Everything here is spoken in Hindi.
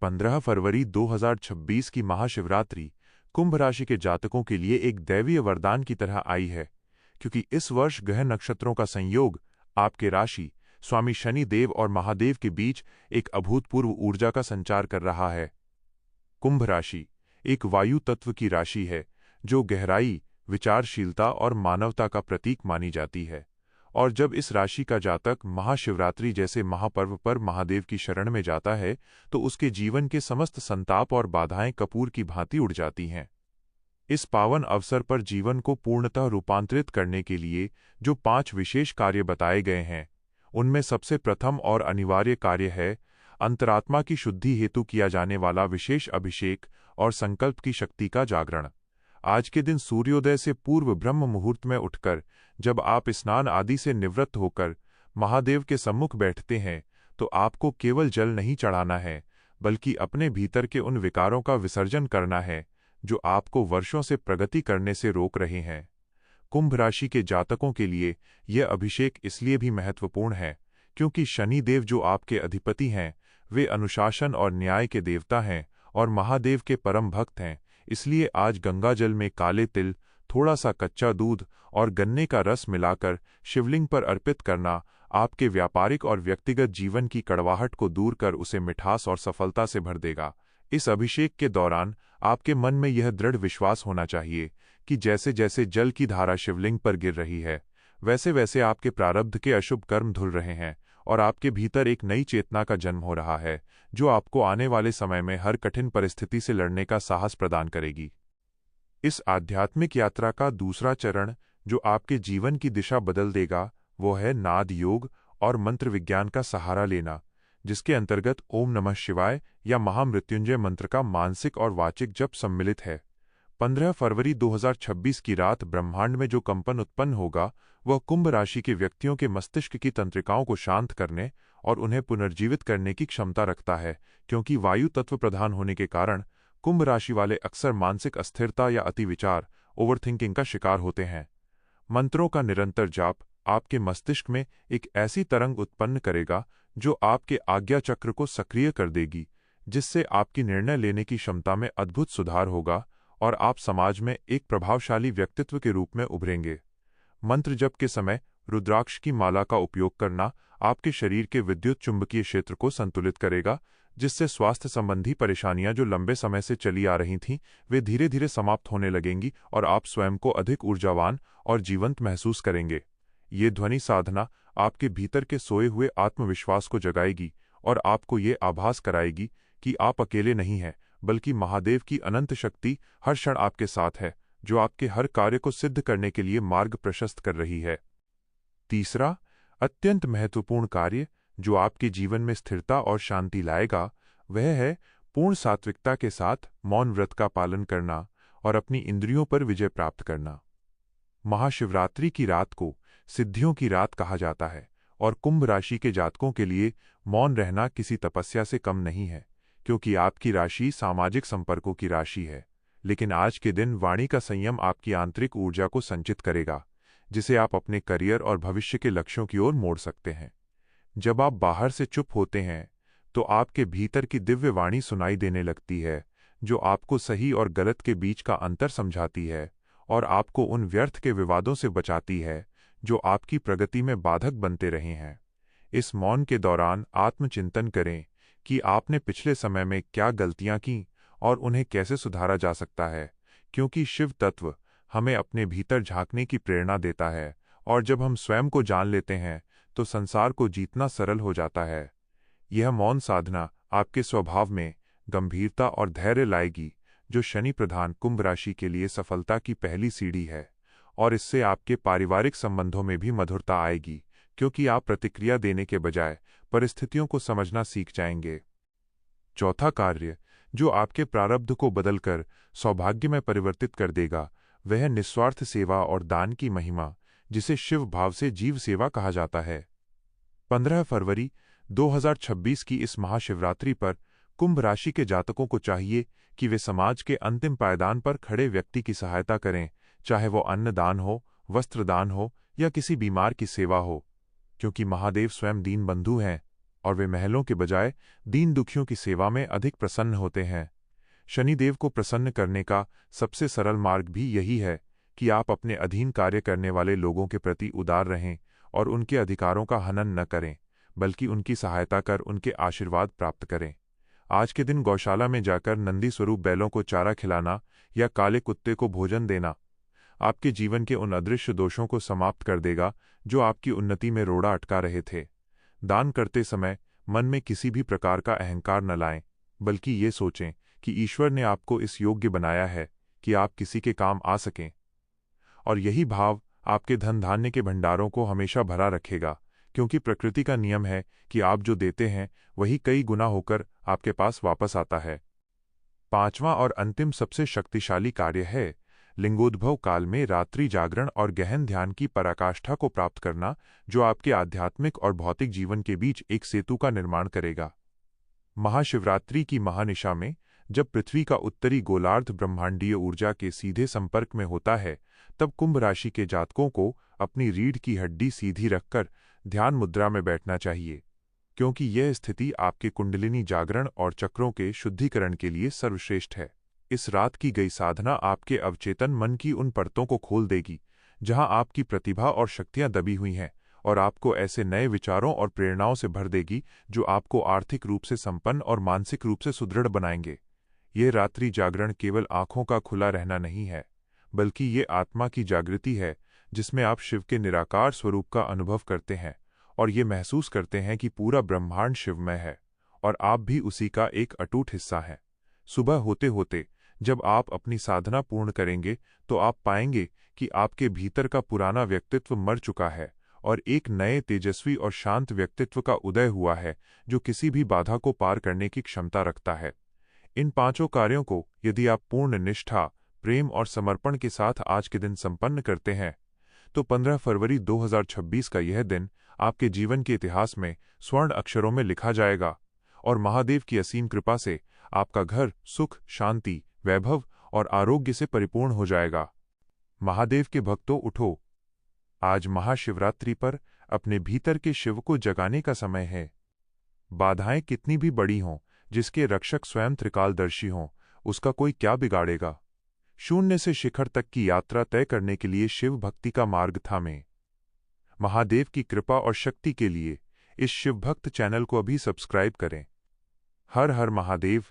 15 फरवरी 2026 की महाशिवरात्रि कुंभ राशि के जातकों के लिए एक दैवीय वरदान की तरह आई है, क्योंकि इस वर्ष ग्रह नक्षत्रों का संयोग आपके राशि स्वामी शनि देव और महादेव के बीच एक अभूतपूर्व ऊर्जा का संचार कर रहा है। कुंभ राशि एक वायु तत्व की राशि है, जो गहराई, विचारशीलता और मानवता का प्रतीक मानी जाती है। और जब इस राशि का जातक महाशिवरात्रि जैसे महापर्व पर महादेव की शरण में जाता है, तो उसके जीवन के समस्त संताप और बाधाएं कपूर की भांति उड़ जाती हैं। इस पावन अवसर पर जीवन को पूर्णतः रूपांतरित करने के लिए जो 5 विशेष कार्य बताए गए हैं, उनमें सबसे प्रथम और अनिवार्य कार्य है अंतरात्मा की शुद्धि हेतु किया जाने वाला विशेष अभिषेक और संकल्प की शक्ति का जागरण। आज के दिन सूर्योदय से पूर्व ब्रह्म मुहूर्त में उठकर जब आप स्नान आदि से निवृत्त होकर महादेव के सम्मुख बैठते हैं, तो आपको केवल जल नहीं चढ़ाना है, बल्कि अपने भीतर के उन विकारों का विसर्जन करना है जो आपको वर्षों से प्रगति करने से रोक रहे हैं। कुंभ राशि के जातकों के लिए यह अभिषेक इसलिए भी महत्वपूर्ण है क्योंकि शनि देव जो आपके अधिपति हैं, वे अनुशासन और न्याय के देवता हैं और महादेव के परम भक्त हैं। इसलिए आज गंगा जल में काले तिल, थोड़ा सा कच्चा दूध और गन्ने का रस मिलाकर शिवलिंग पर अर्पित करना आपके व्यापारिक और व्यक्तिगत जीवन की कड़वाहट को दूर कर उसे मिठास और सफलता से भर देगा। इस अभिषेक के दौरान आपके मन में यह दृढ़ विश्वास होना चाहिए कि जैसे जैसे जल की धारा शिवलिंग पर गिर रही है, वैसे वैसे आपके प्रारब्ध के अशुभ कर्म धुल रहे हैं और आपके भीतर एक नई चेतना का जन्म हो रहा है, जो आपको आने वाले समय में हर कठिन परिस्थिति से लड़ने का साहस प्रदान करेगी। इस आध्यात्मिक यात्रा का दूसरा चरण जो आपके जीवन की दिशा बदल देगा, वो है नाद योग और मंत्र विज्ञान का सहारा लेना, जिसके अंतर्गत ओम नमः शिवाय या महामृत्युंजय मंत्र का मानसिक और वाचिक जप सम्मिलित है। 15 फरवरी 2026 की रात ब्रह्मांड में जो कंपन उत्पन्न होगा, वह कुंभ राशि के व्यक्तियों के मस्तिष्क की तंत्रिकाओं को शांत करने और उन्हें पुनर्जीवित करने की क्षमता रखता है, क्योंकि वायु तत्व प्रधान होने के कारण कुंभ राशि वाले अक्सर मानसिक अस्थिरता या अतिविचार, ओवरथिंकिंग का शिकार होते हैं। मंत्रों का निरंतर जाप आपके मस्तिष्क में एक ऐसी तरंग उत्पन्न करेगा जो आपके आज्ञा चक्र को सक्रिय कर देगी, जिससे आपकी निर्णय लेने की क्षमता में अद्भुत सुधार होगा और आप समाज में एक प्रभावशाली व्यक्तित्व के रूप में उभरेंगे। मंत्र जप के समय रुद्राक्ष की माला का उपयोग करना आपके शरीर के विद्युत चुंबकीय क्षेत्र को संतुलित करेगा, जिससे स्वास्थ्य संबंधी परेशानियां जो लंबे समय से चली आ रही थीं, वे धीरे धीरे समाप्त होने लगेंगी और आप स्वयं को अधिक ऊर्जावान और जीवंत महसूस करेंगे। ये ध्वनि साधना आपके भीतर के सोए हुए आत्मविश्वास को जगाएगी और आपको ये आभास कराएगी कि आप अकेले नहीं हैं, बल्कि महादेव की अनंत शक्ति हर क्षण आपके साथ है, जो आपके हर कार्य को सिद्ध करने के लिए मार्ग प्रशस्त कर रही है। तीसरा, अत्यंत महत्वपूर्ण कार्य जो आपके जीवन में स्थिरता और शांति लाएगा, वह है पूर्ण सात्विकता के साथ मौन व्रत का पालन करना और अपनी इंद्रियों पर विजय प्राप्त करना। महाशिवरात्रि की रात को सिद्धियों की रात कहा जाता है और कुंभ राशि के जातकों के लिए मौन रहना किसी तपस्या से कम नहीं है, क्योंकि आपकी राशि सामाजिक संपर्कों की राशि है। लेकिन आज के दिन वाणी का संयम आपकी आंतरिक ऊर्जा को संचित करेगा, जिसे आप अपने करियर और भविष्य के लक्ष्यों की ओर मोड़ सकते हैं। जब आप बाहर से चुप होते हैं, तो आपके भीतर की दिव्य वाणी सुनाई देने लगती है, जो आपको सही और गलत के बीच का अंतर समझाती है और आपको उन व्यर्थ के विवादों से बचाती है जो आपकी प्रगति में बाधक बनते रहे हैं। इस मौन के दौरान आत्मचिंतन करें कि आपने पिछले समय में क्या गलतियां की और उन्हें कैसे सुधारा जा सकता है, क्योंकि शिव तत्व हमें अपने भीतर झांकने की प्रेरणा देता है और जब हम स्वयं को जान लेते हैं, तो संसार को जीतना सरल हो जाता है। यह मौन साधना आपके स्वभाव में गंभीरता और धैर्य लाएगी, जो शनि प्रधान कुंभ राशि के लिए सफलता की पहली सीढ़ी है, और इससे आपके पारिवारिक संबंधों में भी मधुरता आएगी, क्योंकि आप प्रतिक्रिया देने के बजाय परिस्थितियों को समझना सीख जाएंगे। चौथा कार्य जो आपके प्रारब्ध को बदलकर सौभाग्य में परिवर्तित कर देगा, वह है निस्वार्थ सेवा और दान की महिमा, जिसे शिव भाव से जीव सेवा कहा जाता है। 15 फरवरी 2026 की इस महाशिवरात्रि पर कुंभ राशि के जातकों को चाहिए कि वे समाज के अंतिम पायदान पर खड़े व्यक्ति की सहायता करें, चाहे वो अन्नदान हो, वस्त्रदान हो या किसी बीमार की सेवा हो, क्योंकि महादेव स्वयं दीन बंधु हैं और वे महलों के बजाय दीन दुखियों की सेवा में अधिक प्रसन्न होते हैं। शनिदेव को प्रसन्न करने का सबसे सरल मार्ग भी यही है कि आप अपने अधीन कार्य करने वाले लोगों के प्रति उदार रहें और उनके अधिकारों का हनन न करें, बल्कि उनकी सहायता कर उनके आशीर्वाद प्राप्त करें। आज के दिन गौशाला में जाकर नंदी स्वरूप बैलों को चारा खिलाना या काले कुत्ते को भोजन देना आपके जीवन के उन अदृश्य दोषों को समाप्त कर देगा जो आपकी उन्नति में रोड़ा अटका रहे थे। दान करते समय मन में किसी भी प्रकार का अहंकार न लाएं, बल्कि ये सोचें कि ईश्वर ने आपको इस योग्य बनाया है कि आप किसी के काम आ सकें, और यही भाव आपके धन धान्य के भंडारों को हमेशा भरा रखेगा, क्योंकि प्रकृति का नियम है कि आप जो देते हैं वही कई गुना होकर आपके पास वापस आता है। पांचवां और अंतिम सबसे शक्तिशाली कार्य है लिंगोद्भव काल में रात्रि जागरण और गहन ध्यान की पराकाष्ठा को प्राप्त करना, जो आपके आध्यात्मिक और भौतिक जीवन के बीच एक सेतु का निर्माण करेगा। महाशिवरात्रि की महानिशा में जब पृथ्वी का उत्तरी गोलार्ध ब्रह्मांडीय ऊर्जा के सीधे संपर्क में होता है, तब कुंभ राशि के जातकों को अपनी रीढ़ की हड्डी सीधी रखकर ध्यान मुद्रा में बैठना चाहिए, क्योंकि यह स्थिति आपके कुंडलिनी जागरण और चक्रों के शुद्धिकरण के लिए सर्वश्रेष्ठ है। इस रात की गई साधना आपके अवचेतन मन की उन परतों को खोल देगी जहां आपकी प्रतिभा और शक्तियां दबी हुई हैं, और आपको ऐसे नए विचारों और प्रेरणाओं से भर देगी जो आपको आर्थिक रूप से संपन्न और मानसिक रूप से सुदृढ़ बनाएंगे। यह रात्रि जागरण केवल आंखों का खुला रहना नहीं है, बल्कि ये आत्मा की जागृति है जिसमें आप शिव के निराकार स्वरूप का अनुभव करते हैं और ये महसूस करते हैं कि पूरा ब्रह्मांड शिवमय है और आप भी उसी का एक अटूट हिस्सा हैं। सुबह होते होते जब आप अपनी साधना पूर्ण करेंगे तो आप पाएंगे कि आपके भीतर का पुराना व्यक्तित्व मर चुका है और एक नए तेजस्वी और शांत व्यक्तित्व का उदय हुआ है जो किसी भी बाधा को पार करने की क्षमता रखता है। इन पांचों कार्यों को यदि आप पूर्ण निष्ठा, प्रेम और समर्पण के साथ आज के दिन संपन्न करते हैं, तो 15 फरवरी 2026 का यह दिन आपके जीवन के इतिहास में स्वर्ण अक्षरों में लिखा जाएगा और महादेव की असीम कृपा से आपका घर सुख, शांति, वैभव और आरोग्य से परिपूर्ण हो जाएगा। महादेव के भक्तों, उठो! आज महाशिवरात्रि पर अपने भीतर के शिव को जगाने का समय है। बाधाएं कितनी भी बड़ी हों, जिसके रक्षक स्वयं त्रिकालदर्शी हों, उसका कोई क्या बिगाड़ेगा। शून्य से शिखर तक की यात्रा तय करने के लिए शिव भक्ति का मार्ग थामें। महादेव की कृपा और शक्ति के लिए इस शिव भक्त चैनल को अभी सब्सक्राइब करें। हर हर महादेव।